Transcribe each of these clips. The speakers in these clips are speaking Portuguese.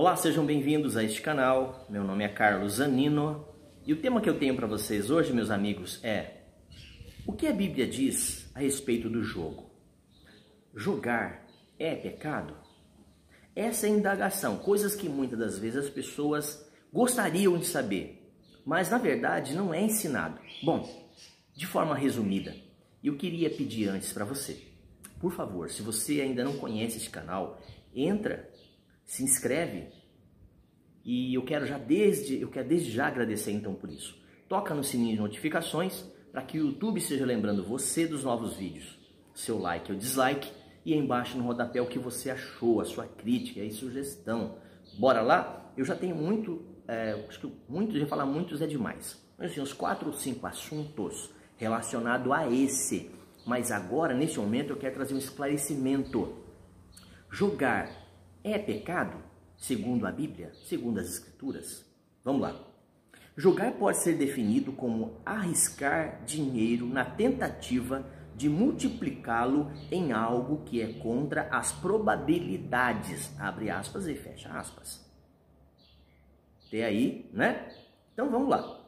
Olá, sejam bem-vindos a este canal. Meu nome é Carlos Zanino e o tema que eu tenho para vocês hoje, meus amigos, é: o que a Bíblia diz a respeito do jogo? Jogar é pecado? Essa é a indagação, coisas que muitas das vezes as pessoas gostariam de saber, mas na verdade não é ensinado. Bom, de forma resumida, eu queria pedir antes para você, por favor, se você ainda não conhece este canal, entra, se inscreve e eu quero desde já agradecer então por isso. Toca no sininho de notificações para que o YouTube esteja lembrando você dos novos vídeos. Seu like ou dislike e aí embaixo no rodapé o que você achou, a sua crítica e sugestão. Bora lá? Eu já tenho acho que já falar muitos é demais. Mas assim, uns 4 ou 5 assuntos relacionados a esse. Mas agora, nesse momento, eu quero trazer um esclarecimento. Jogar é pecado? Segundo a Bíblia? Segundo as Escrituras? Vamos lá. Jogar pode ser definido como arriscar dinheiro na tentativa de multiplicá-lo em algo que é contra as probabilidades. Abre aspas e fecha aspas. Até aí, né? Então vamos lá.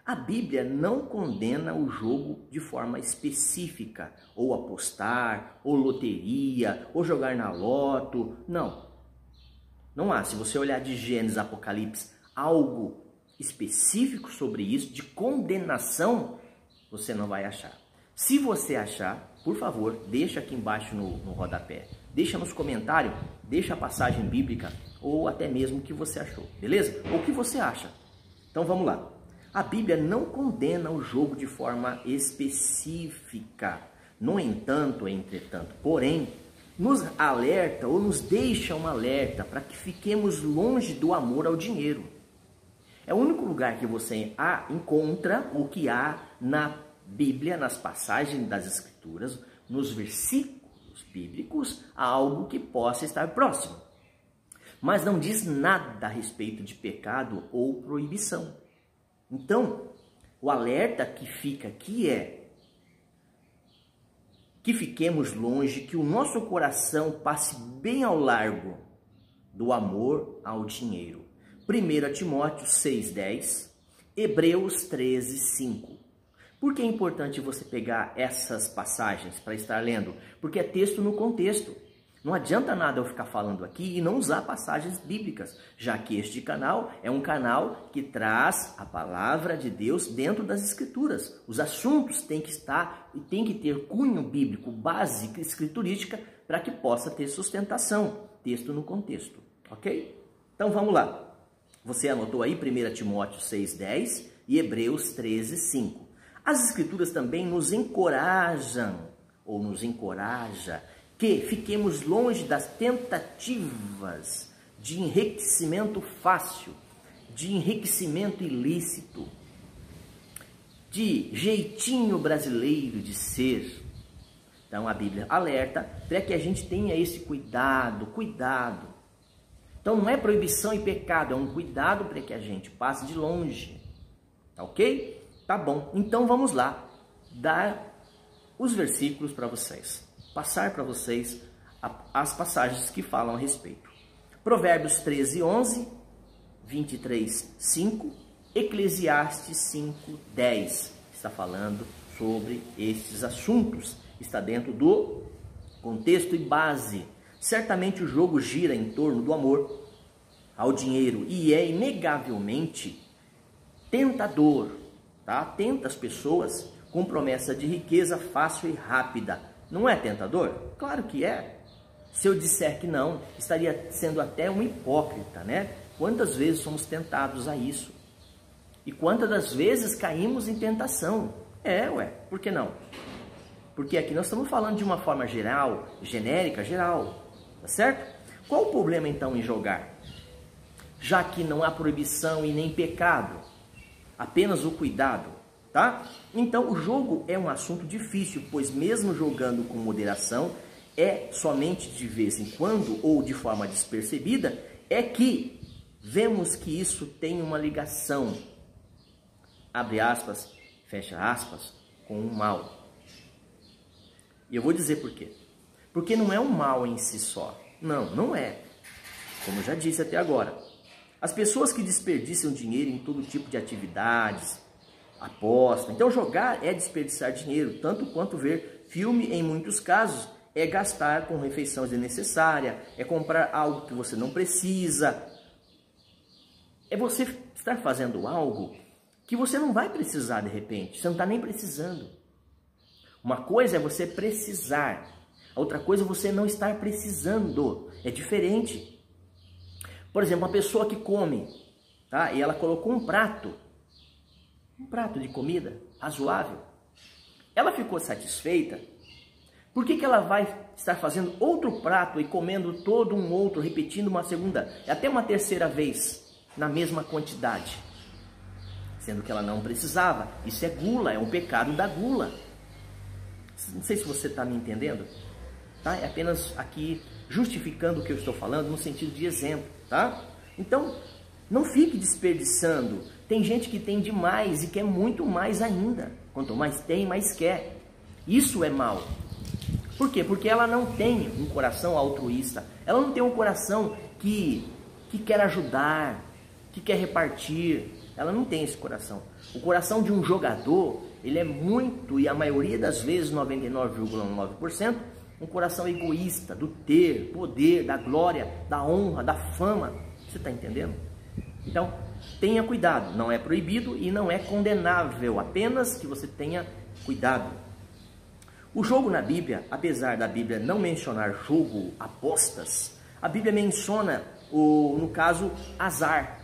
A Bíblia não condena o jogo de forma específica, ou apostar, ou loteria, ou jogar na loto. Não. Não há. Se você olhar de Gênesis, Apocalipse, algo específico sobre isso, de condenação, você não vai achar. Se você achar, por favor, deixa aqui embaixo no rodapé. Deixa nos comentários, deixa a passagem bíblica, ou até mesmo o que você achou, beleza? Ou o que você acha. Então vamos lá. A Bíblia não condena o jogo de forma específica. No entanto, entretanto, porém, nos alerta ou nos deixa um alerta para que fiquemos longe do amor ao dinheiro. É o único lugar que você encontra o que há na Bíblia, nas passagens das Escrituras, nos versículos bíblicos, algo que possa estar próximo. Mas não diz nada a respeito de pecado ou proibição. Então, o alerta que fica aqui é que fiquemos longe, que o nosso coração passe bem ao largo do amor ao dinheiro. 1 Timóteo 6,10, Hebreus 13,5. Por que é importante você pegar essas passagens para estar lendo? Porque é texto no contexto. Não adianta nada eu ficar falando aqui e não usar passagens bíblicas, já que este canal é um canal que traz a palavra de Deus dentro das Escrituras. Os assuntos têm que estar e têm que ter cunho bíblico, base escriturística, para que possa ter sustentação, texto no contexto, ok? Então vamos lá. Você anotou aí 1 Timóteo 6,10 e Hebreus 13,5. As Escrituras também nos encorajam, ou nos encoraja, que fiquemos longe das tentativas de enriquecimento fácil, de enriquecimento ilícito, de jeitinho brasileiro de ser. Então a Bíblia alerta para que a gente tenha esse cuidado. Então não é proibição e pecado, é um cuidado para que a gente passe de longe. Tá ok? Tá bom, então vamos lá, dar os versículos para vocês, passar para vocês as passagens que falam a respeito. Provérbios 13:11, 23:5, Eclesiastes 5:10, está falando sobre esses assuntos, está dentro do contexto e base. Certamente o jogo gira em torno do amor ao dinheiro e é inegavelmente tentador. Tá? Tenta as pessoas com promessa de riqueza fácil e rápida. Não é tentador? Claro que é. Se eu disser que não, estaria sendo até um hipócrita, né? Quantas vezes somos tentados a isso? E quantas das vezes caímos em tentação? Por que não? Porque aqui nós estamos falando de uma forma geral, genérica, geral, tá certo? Qual o problema então em jogar? Já que não há proibição e nem pecado, apenas o cuidado, tá? Então o jogo é um assunto difícil, pois mesmo jogando com moderação, é somente de vez em quando ou de forma despercebida, é que vemos que isso tem uma ligação, abre aspas, fecha aspas, com o mal. E eu vou dizer por quê. Porque não é um mal em si só. Não é. como eu já disse até agora. As pessoas que desperdiçam dinheiro em todo tipo de atividades, aposta. Então jogar é desperdiçar dinheiro, tanto quanto ver filme em muitos casos é gastar com refeição desnecessária, é comprar algo que você não precisa. É você estar fazendo algo que você não vai precisar de repente, você não está nem precisando. Uma coisa é você precisar, a outra coisa é você não estar precisando, é diferente. Por exemplo, uma pessoa que come, tá? E ela colocou um prato de comida razoável, ela ficou satisfeita. Por que ela vai estar fazendo outro prato e comendo todo um outro, repetindo uma segunda, até uma terceira vez, na mesma quantidade? Sendo que ela não precisava. Isso é gula, é um pecado da gula. Não sei se você está me entendendo, tá? É apenas aqui justificando o que eu estou falando no sentido de exemplo, tá? Então, não fique desperdiçando. Tem gente que tem demais e quer muito mais ainda. Quanto mais tem, mais quer. Isso é mal. Por quê? Porque ela não tem um coração altruísta. Ela não tem um coração que quer ajudar, que quer repartir. Ela não tem esse coração. O coração de um jogador, ele é muito, e a maioria das vezes, 99,9%, um coração egoísta, do ter, poder, da glória, da honra, da fama. Você está entendendo? Então, tenha cuidado. Não é proibido e não é condenável. Apenas que você tenha cuidado. O jogo na Bíblia, apesar da Bíblia não mencionar jogo, apostas, a Bíblia menciona, no caso, azar.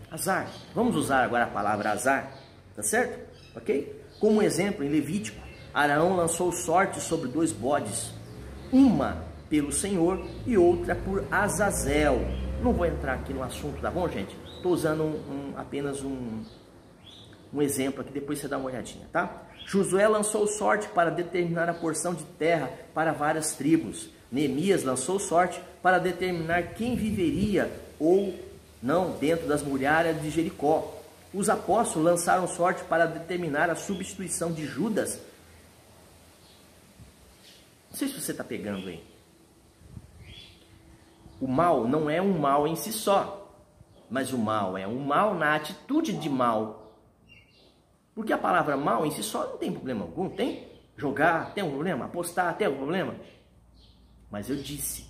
Azar. Vamos usar agora a palavra azar, tá certo? Ok? Como exemplo, em Levítico, Arão lançou sorte sobre 2 bodes, uma pelo Senhor e outra por Azazel. Não vou entrar aqui no assunto, tá bom, gente? Estou usando apenas um exemplo aqui, depois você dá uma olhadinha, tá? Josué lançou sorte para determinar a porção de terra para várias tribos. Neemias lançou sorte para determinar quem viveria ou não dentro das muralhas de Jericó. Os apóstolos lançaram sorte para determinar a substituição de Judas. Não sei se você está pegando aí. O mal não é um mal em si só, mas o mal é um mal na atitude de mal. Porque a palavra mal em si só não tem problema algum. Tem jogar, tem um problema, apostar, tem um problema. Mas eu disse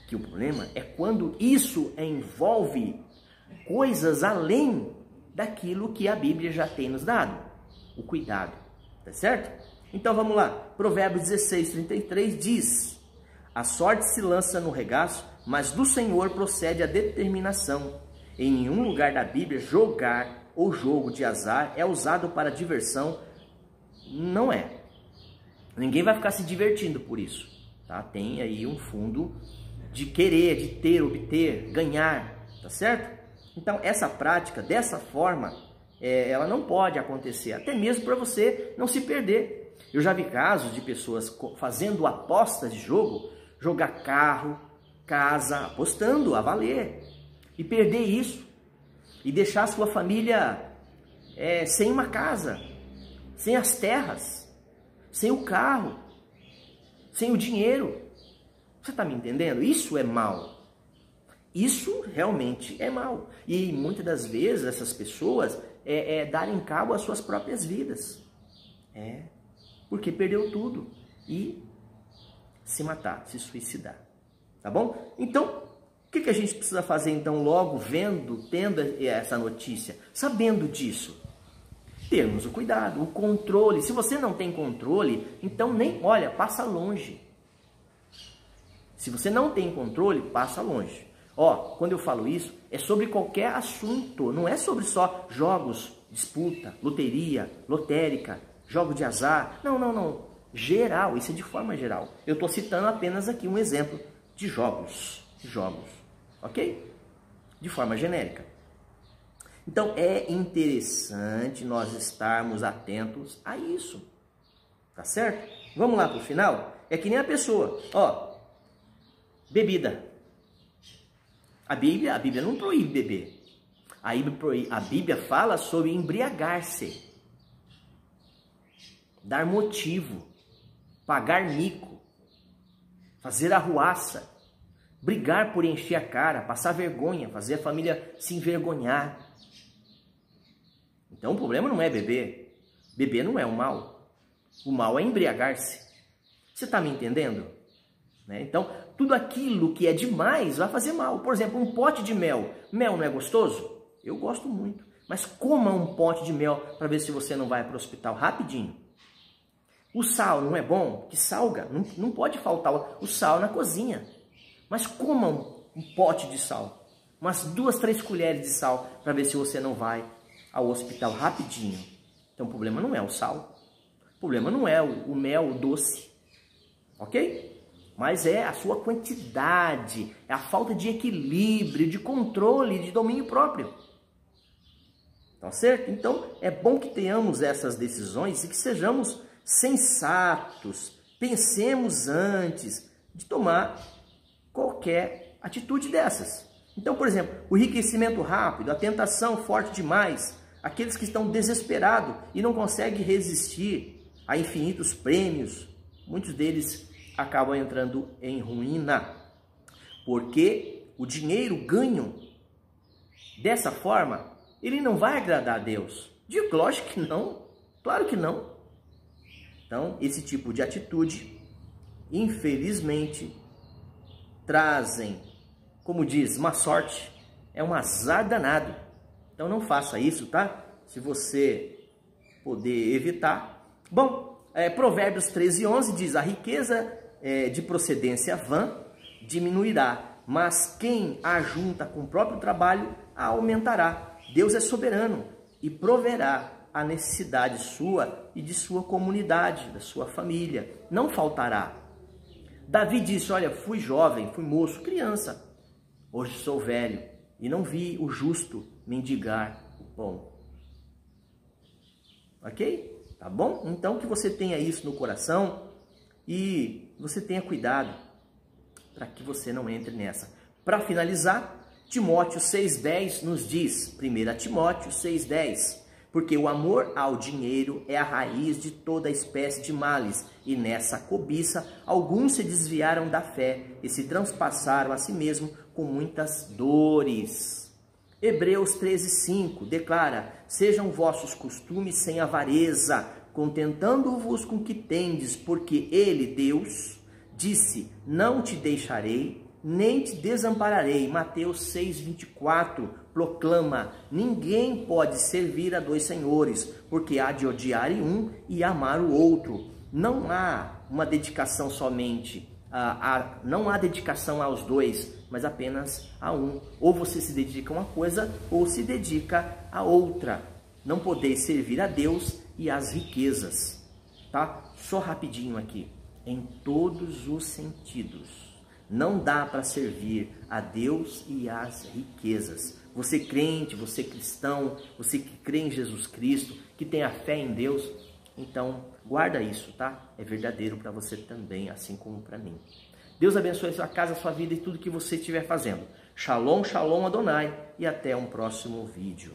que o problema é quando isso envolve coisas além daquilo que a Bíblia já tem nos dado. O cuidado, tá certo? Então vamos lá. Provérbios 16:33 diz: a sorte se lança no regaço, mas do Senhor procede a determinação. Em nenhum lugar da Bíblia jogar ou jogo de azar é usado para diversão. Não é. Ninguém vai ficar se divertindo por isso, tá? Tem aí um fundo de querer, de ter, obter, ganhar, tá certo? Então essa prática, dessa forma, ela não pode acontecer, até mesmo para você não se perder. Eu já vi casos de pessoas fazendo apostas de jogo, jogar carro, casa, apostando a valer, e perder isso, e deixar a sua família sem uma casa, sem as terras, sem o carro, sem o dinheiro. Você está me entendendo? Isso é mal. Isso realmente é mal. E muitas das vezes essas pessoas darem cabo às suas próprias vidas. Porque perdeu tudo. E se matar, se suicidar. Tá bom? Então, o que a gente precisa fazer então logo tendo essa notícia? Sabendo disso. Termos o cuidado, o controle. Se você não tem controle, então passa longe. Se você não tem controle, passa longe. Quando eu falo isso, é sobre qualquer assunto, não é sobre só jogos, disputa, loteria, lotérica, jogo de azar. Não. Geral, isso é de forma geral. Eu estou citando apenas aqui um exemplo de jogos, ok? De forma genérica. Então, é interessante nós estarmos atentos a isso, tá certo? Vamos lá para o final? É que nem a pessoa, bebida. A Bíblia não proíbe beber. A Bíblia fala sobre embriagar-se, dar motivo, pagar mico, fazer arruaça, brigar por encher a cara, passar vergonha, fazer a família se envergonhar. Então o problema não é beber. Beber não é o mal. O mal é embriagar-se. Você está me entendendo? Né? Então, tudo aquilo que é demais vai fazer mal. Por exemplo, um pote de mel. Mel não é gostoso? Eu gosto muito. Mas coma um pote de mel para ver se você não vai para o hospital rapidinho. O sal não é bom? Que salga. Não pode faltar o sal na cozinha. Mas coma um pote de sal. Umas 2, 3 colheres de sal para ver se você não vai ao hospital rapidinho. Então o problema não é o sal. O problema não é o mel doce. Ok? Mas é a sua quantidade, é a falta de equilíbrio, de controle, de domínio próprio. Tá certo? Então, é bom que tenhamos essas decisões e que sejamos sensatos, pensemos antes de tomar qualquer atitude dessas. Então, por exemplo, o enriquecimento rápido, a tentação forte demais, aqueles que estão desesperados e não conseguem resistir a infinitos prêmios, muitos deles acabam entrando em ruína, porque o dinheiro ganho dessa forma, ele não vai agradar a Deus. Digo, lógico que não, claro que não. Então, esse tipo de atitude, infelizmente, trazem, como diz, má sorte, é um azar danado. Então não faça isso, tá? Se você poder evitar. Bom, Provérbios 13:11 diz, a riqueza de procedência vã diminuirá, mas quem a ajunta com o próprio trabalho a aumentará. Deus é soberano e proverá a necessidade sua e de sua comunidade, da sua família. Não faltará. Davi disse, olha, fui jovem, fui moço, criança. Hoje sou velho e não vi o justo mendigar o pão. Ok? Tá bom? Então que você tenha isso no coração e você tenha cuidado para que você não entre nessa. Para finalizar, Timóteo 6,10 nos diz, 1 Timóteo 6,10, porque o amor ao dinheiro é a raiz de toda espécie de males, e nessa cobiça alguns se desviaram da fé e se transpassaram a si mesmo com muitas dores. Hebreus 13,5 declara, sejam vossos costumes sem avareza, contentando-vos com o que tendes, porque ele, Deus, disse, não te deixarei, nem te desampararei. Mateus 6,24 proclama, ninguém pode servir a 2 senhores, porque há de odiar um e amar o outro. Não há uma dedicação somente, não há dedicação aos dois, mas apenas a um. Ou você se dedica a uma coisa, ou se dedica a outra. Não podeis servir a Deus e às riquezas, tá? Só rapidinho aqui, em todos os sentidos. Não dá para servir a Deus e às riquezas. Você crente, você cristão, você que crê em Jesus Cristo, que tem a fé em Deus, então guarda isso, tá? É verdadeiro para você também, assim como para mim. Deus abençoe a sua casa, a sua vida e tudo que você estiver fazendo. Shalom, shalom Adonai e até um próximo vídeo.